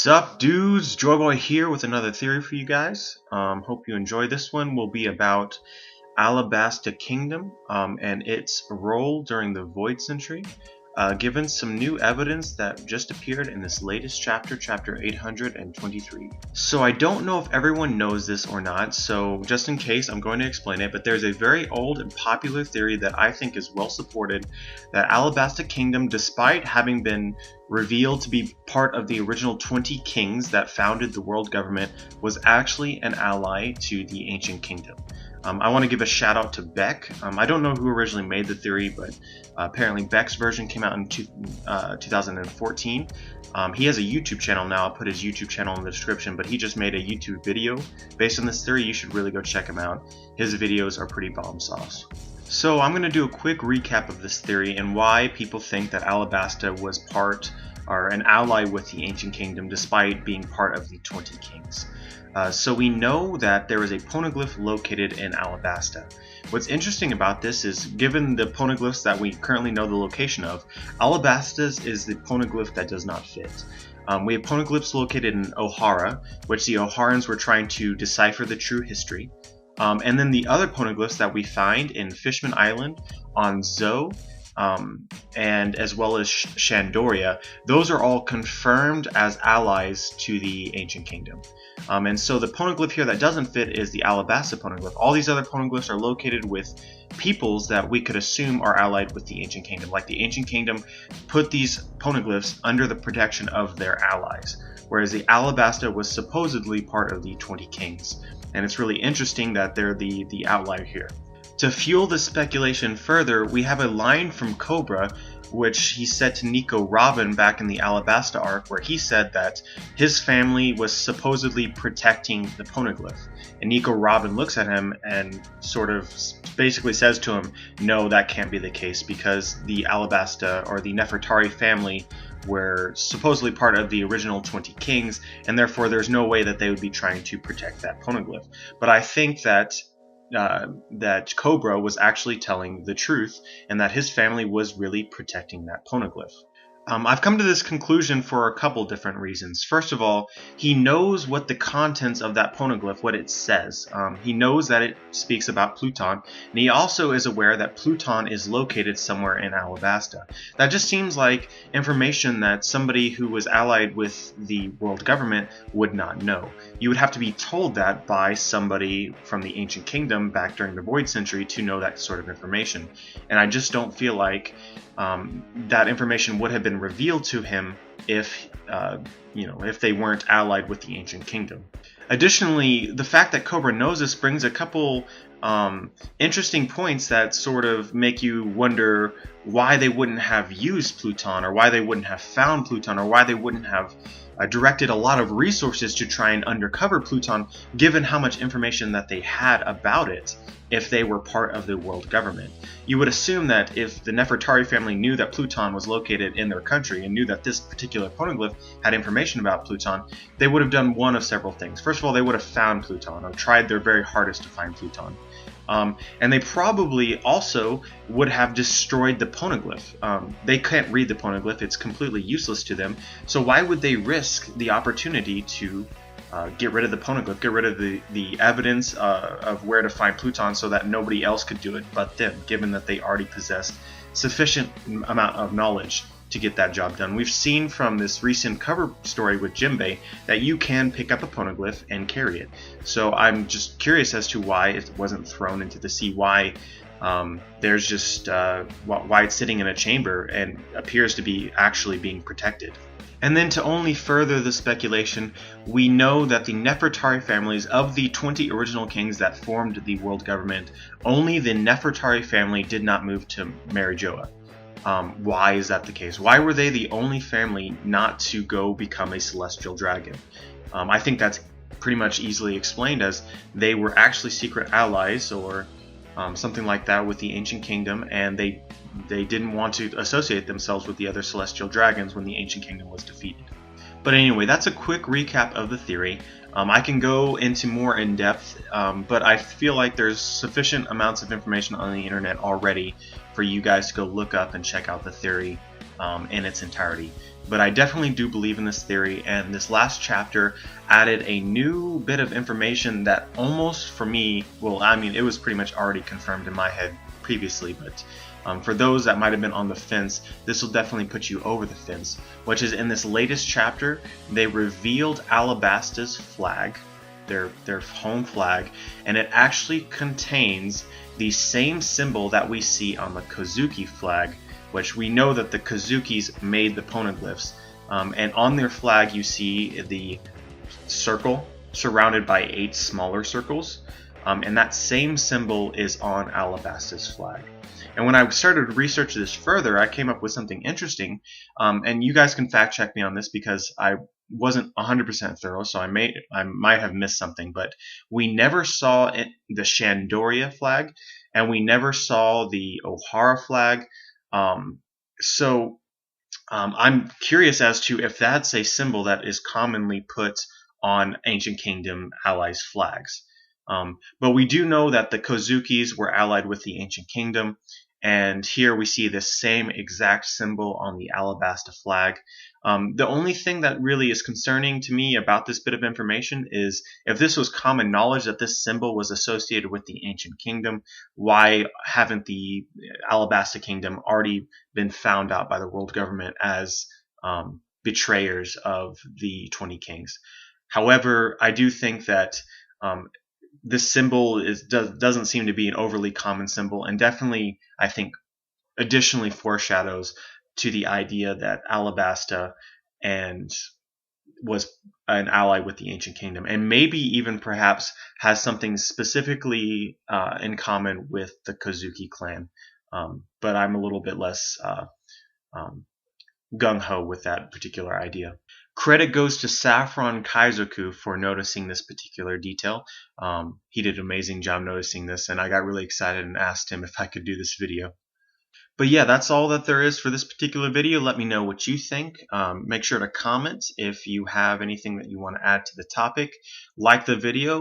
Sup dudes, Joyboy here with another theory for you guys. Hope you enjoy. This one will be about Alabasta Kingdom and its role during the Void Century, given some new evidence that just appeared in this latest chapter, chapter 823. So I don't know if everyone knows this or not, so just in case I'm going to explain it, but there's a very old and popular theory that I think is well supported, that Alabasta Kingdom, despite having been revealed to be part of the original 20 kings that founded the world government, was actually an ally to the Ancient Kingdom. I want to give a shout out to Beck. I don't know who originally made the theory, but apparently Beck's version came out in 2014. He has a YouTube channel now. I'll put his YouTube channel in the description, but he just made a YouTube video based on this theory. You should really go check him out. His videos are pretty bomb sauce. So I'm going to do a quick recap of this theory and why people think that Alabasta was part or an ally with the Ancient Kingdom despite being part of the 20 kings. So we know that there is a poneglyph located in Alabasta. What's interesting about this is, given the poneglyphs that we currently know the location of, Alabasta's is the poneglyph that does not fit. We have poneglyphs located in O'Hara, which the O'Harans were trying to decipher the true history. And then the other poneglyphs that we find in Fishman Island, on Zoe, and as well as Shandoria, those are all confirmed as allies to the Ancient Kingdom. And so the poneglyph here that doesn't fit is the Alabasta poneglyph. All these other poneglyphs are located with peoples that we could assume are allied with the Ancient Kingdom. Like the Ancient Kingdom put these poneglyphs under the protection of their allies, whereas the Alabasta was supposedly part of the 20 kings. And it's really interesting that they're the outlier here. To fuel this speculation further, we have a line from Cobra, which he said to Nico Robin back in the Alabasta arc, where he said that his family was supposedly protecting the poneglyph. And Nico Robin looks at him and sort of basically says to him, no, that can't be the case, because the Alabasta or the Nefertari family were supposedly part of the original 20 kings, and therefore there's no way that they would be trying to protect that poneglyph. But I think that Cobra was actually telling the truth, and that his family was really protecting that poneglyph. I've come to this conclusion for a couple different reasons. First of all, he knows what the contents of that poneglyph, what it says. He knows that it speaks about Pluton, and he also is aware that Pluton is located somewhere in Alabasta. That just seems like information that somebody who was allied with the world government would not know. You would have to be told that by somebody from the Ancient Kingdom back during the Void Century to know that sort of information. And I just don't feel like that information would have been revealed to him if they weren't allied with the Ancient Kingdom. Additionally, the fact that Cobra knows this brings a couple interesting points that sort of make you wonder why they wouldn't have used Pluton, or why they wouldn't have found Pluton, or why they wouldn't have directed a lot of resources to try and undercover Pluton, given how much information that they had about it if they were part of the world government. You would assume that if the Nefertari family knew that Pluton was located in their country and knew that this particular poneglyph had information about Pluton, they would have done one of several things. First of all, they would have found Pluton, or tried their very hardest to find Pluton. And they probably also would have destroyed the poneglyph. They can't read the poneglyph, it's completely useless to them, so why would they risk the opportunity to get rid of the poneglyph, get rid of the evidence of where to find Pluton, so that nobody else could do it but them, given that they already possessed sufficient amount of knowledge to get that job done. We've seen from this recent cover story with Jimbei that you can pick up a poneglyph and carry it. So I'm just curious as to why it wasn't thrown into the sea, why there's just why it's sitting in a chamber and appears to be actually being protected. And then to only further the speculation, we know that the Nefertari families of the 20 original kings that formed the world government, only the Nefertari family did not move to Marijoa. Why is that the case? Why were they the only family not to go become a celestial dragon? I think that's pretty much easily explained, as they were actually secret allies or something like that with the Ancient Kingdom, and they didn't want to associate themselves with the other celestial dragons when the Ancient Kingdom was defeated. But anyway, that's a quick recap of the theory. I can go into more in depth, but I feel like there's sufficient amounts of information on the internet already for you guys to go look up and check out the theory in its entirety. But I definitely do believe in this theory, and this last chapter added a new bit of information that almost, for me, well, I mean, it was pretty much already confirmed in my head previously, but for those that might have been on the fence, this will definitely put you over the fence, which is in this latest chapter, they revealed Alabasta's flag, their home flag, and it actually contains the same symbol that we see on the Kozuki flag, which we know that the Kozukis made the poneglyphs, and on their flag you see the circle surrounded by 8 smaller circles, and that same symbol is on Alabasta's flag. And when I started to research this further, I came up with something interesting, and you guys can fact check me on this because I wasn't 100% thorough, so I might have missed something, but we never saw the Shandoria flag, and we never saw the Ohara flag. So I'm curious as to if that's a symbol that is commonly put on Ancient Kingdom allies' flags. But we do know that the Kozukis were allied with the Ancient Kingdom, and here we see this same exact symbol on the Alabasta flag. The only thing that really is concerning to me about this bit of information is if this was common knowledge that this symbol was associated with the Ancient Kingdom, why haven't the Alabasta Kingdom already been found out by the world government as betrayers of the 20 Kings? However, I do think that this symbol doesn't seem to be an overly common symbol, and definitely, I think, additionally foreshadows to the idea that Alabasta was an ally with the Ancient Kingdom, and maybe even perhaps has something specifically in common with the Kozuki clan. But I'm a little bit less gung-ho with that particular idea. Credit goes to Saffron Kaizoku for noticing this particular detail. He did an amazing job noticing this, and I got really excited and asked him if I could do this video. But yeah, that's all that there is for this particular video. Let me know what you think. Make sure to comment if you have anything that you want to add to the topic. Like the video.